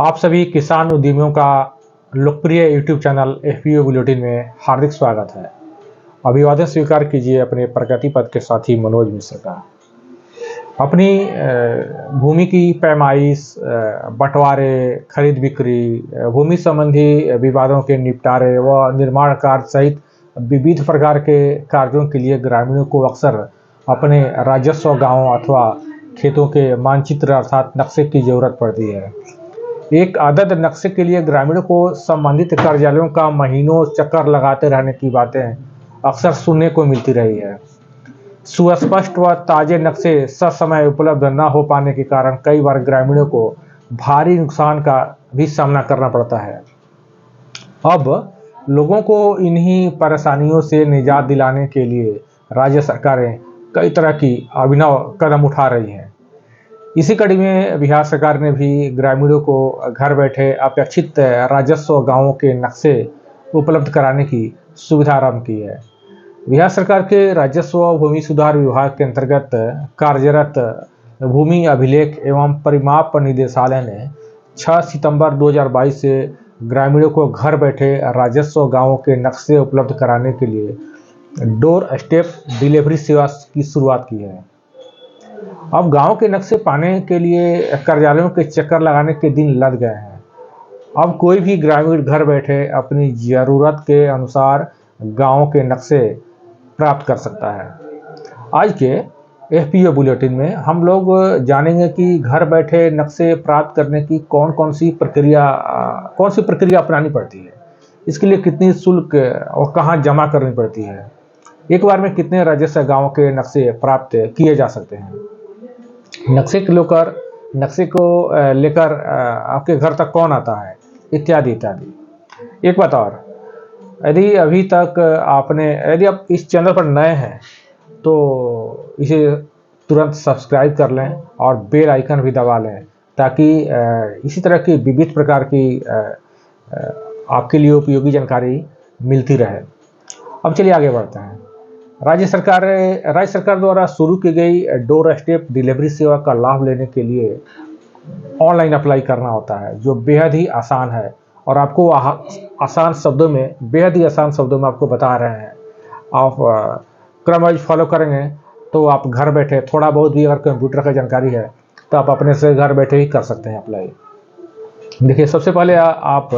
आप सभी किसान उद्यमियों का लोकप्रिय यूट्यूब चैनल एफपीओ बुलेटिन में हार्दिक स्वागत है। अभिवादन स्वीकार कीजिए अपने प्रगति पथ के साथी मनोज मिश्र का। अपनी भूमि की पैमाइश, बंटवारे, खरीद बिक्री, भूमि संबंधी विवादों के निपटारे व निर्माण कार्य सहित विविध प्रकार के कार्यों के लिए ग्रामीणों को अक्सर अपने राजस्व गांवों अथवा खेतों के मानचित्र अर्थात नक्शे की जरूरत पड़ती है। एक आदर्श नक्शे के लिए ग्रामीणों को संबंधित कार्यालयों का महीनों चक्कर लगाते रहने की बातें अक्सर सुनने को मिलती रही है। सुस्पष्ट व ताजे नक्शे ससमय उपलब्ध न हो पाने के कारण कई बार ग्रामीणों को भारी नुकसान का भी सामना करना पड़ता है। अब लोगों को इन्हीं परेशानियों से निजात दिलाने के लिए राज्य सरकारें कई तरह की अभिनव कदम उठा रही हैं। इसी कड़ी में बिहार सरकार ने भी ग्रामीणों को घर बैठे अपेक्षित राजस्व गांवों के नक्शे उपलब्ध कराने की सुविधा आरंभ की है। बिहार सरकार के राजस्व भूमि सुधार विभाग के अंतर्गत कार्यरत भूमि अभिलेख एवं परिमाप निदेशालय ने 6 सितंबर 2022 से ग्रामीणों को घर बैठे राजस्व गांवों के नक्शे उपलब्ध कराने के लिए डोर स्टेप डिलीवरी सेवा की शुरुआत की है। अब गांव के नक्शे पाने के लिए कार्यालयों के चक्कर लगाने के दिन लग गए हैं। अब कोई भी ग्रामीण घर बैठे अपनी जरूरत के अनुसार गांव के नक्शे प्राप्त कर सकता है। आज के एफपीओ बुलेटिन में हम लोग जानेंगे कि घर बैठे नक्शे प्राप्त करने की कौन सी प्रक्रिया अपनानी पड़ती है, इसके लिए कितनी शुल्क और कहां जमा करनी पड़ती है, एक बार में कितने राजस्व गांव के नक्शे प्राप्त किए जा सकते हैं, नक्शे को लेकर आपके घर तक कौन आता है, इत्यादि इत्यादि। एक बात और, यदि आप इस चैनल पर नए हैं तो इसे तुरंत सब्सक्राइब कर लें और बेल आइकन भी दबा लें ताकि इसी तरह की विविध प्रकार की आपके लिए उपयोगी जानकारी मिलती रहे। अब चलिए आगे बढ़ते हैं। राज्य सरकार द्वारा शुरू की गई डोर स्टेप डिलीवरी सेवा का लाभ लेने के लिए ऑनलाइन अप्लाई करना होता है, जो बेहद ही आसान है और आपको बेहद ही आसान शब्दों में आपको बता रहे हैं। आप क्रमवाइज फॉलो करेंगे तो आप घर बैठे थोड़ा बहुत भी अगर कंप्यूटर का जानकारी है तो आप अपने से घर बैठे ही कर सकते हैं अप्लाई। देखिए, सबसे पहले आप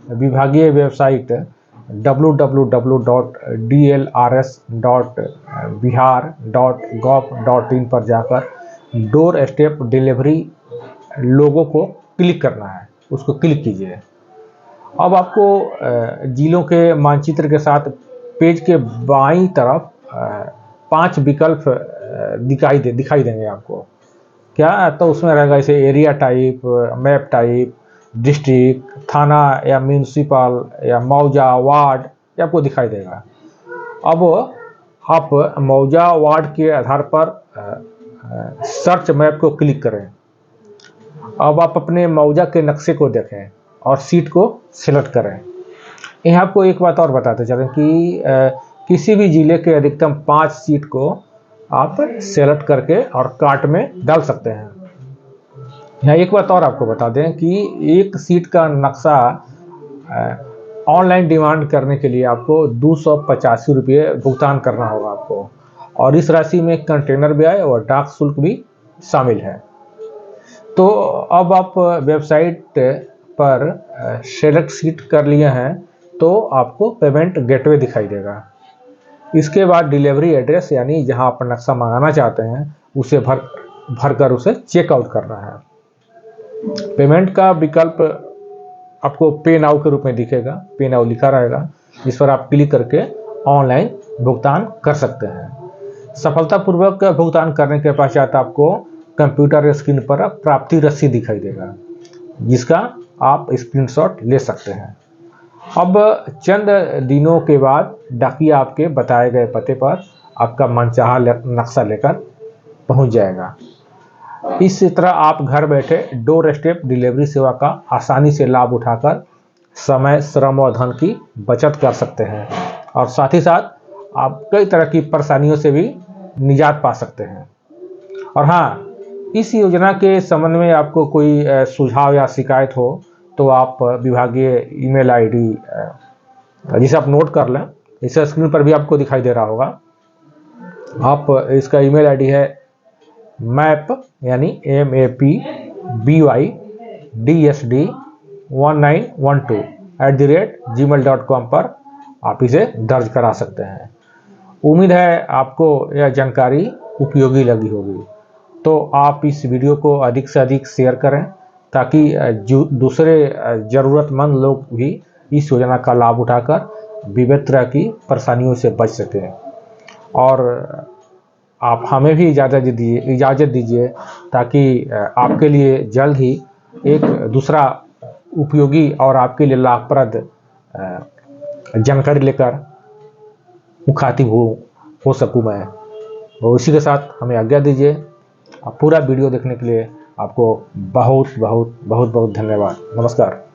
विभागीय वेबसाइट www.dlrs.bihar.gov.in पर जाकर डोर स्टेप डिलीवरी लोगो को क्लिक करना है, उसको क्लिक कीजिए। अब आपको जिलों के मानचित्र के साथ पेज के बाईं तरफ 5 विकल्प दिखाई देंगे आपको। क्या तो उसमें रहेगा जैसे area type, map type, district, थाना या म्यूनिसिपल या मौजा, वार्ड, ये आपको दिखाई देगा। अब आप मौजा, वार्ड के आधार पर सर्च मैप को क्लिक करें। अब आप अपने मौजा के नक्शे को देखें और सीट को सिलेक्ट करें। यहाँ आपको एक बात और बताते चलें कि किसी भी जिले के अधिकतम 5 सीट को आप सेलेक्ट करके और कार्ट में डाल सकते हैं। यहाँ एक बात और आपको बता दें कि एक सीट का नक्शा ऑनलाइन डिमांड करने के लिए आपको 285 रुपये भुगतान करना होगा आपको, और इस राशि में कंटेनर व्यय और डाक शुल्क भी शामिल है। तो अब आप वेबसाइट पर सेलेक्ट सीट कर लिए हैं तो आपको पेमेंट गेटवे दिखाई देगा। इसके बाद डिलीवरी एड्रेस यानी जहां आप नक्शा मंगाना चाहते हैं उसे भरकर उसे चेकआउट करना है। पेमेंट का विकल्प आपको पे नाउ के रूप में दिखेगा, पे नाउ लिखा रहेगा, जिस पर आप क्लिक करके ऑनलाइन भुगतान कर सकते हैं। सफलतापूर्वक भुगतान करने के पश्चात आपको कंप्यूटर स्क्रीन पर प्राप्ति रसीद दिखाई देगा, जिसका आप स्क्रीनशॉट ले सकते हैं। अब चंद दिनों के बाद डाकिया आपके बताए गए पते पर आपका मनचाहा नक्शा लेकर पहुंच जाएगा। इस तरह आप घर बैठे डोर स्टेप डिलीवरी सेवा का आसानी से लाभ उठाकर समय, श्रम और धन की बचत कर सकते हैं और साथ ही साथ आप कई तरह की परेशानियों से भी निजात पा सकते हैं। और हाँ, इस योजना के संबंध में आपको कोई सुझाव या शिकायत हो तो आप विभागीय ईमेल आईडी जिसे आप नोट कर लें, इसे स्क्रीन पर भी आपको दिखाई दे रहा होगा। आप इसका ईमेल आईडी है मैप यानी mapbydsd1912 पर आप इसे दर्ज करा सकते हैं। उम्मीद है आपको यह जानकारी उपयोगी लगी होगी। तो आप इस वीडियो को अधिक से अधिक शेयर करें ताकि जो दूसरे ज़रूरतमंद लोग भी इस योजना का लाभ उठाकर विभिन्न तरह की परेशानियों से बच सकें। और आप हमें भी इजाज़त दीजिए ताकि आपके लिए जल्द ही एक दूसरा उपयोगी और आपके लिए लाभप्रद जानकारी लेकर मुखातिब हो सकूं मैं। और इसी के साथ हमें आज्ञा दीजिए। पूरा वीडियो देखने के लिए आपको बहुत बहुत बहुत बहुत धन्यवाद। नमस्कार।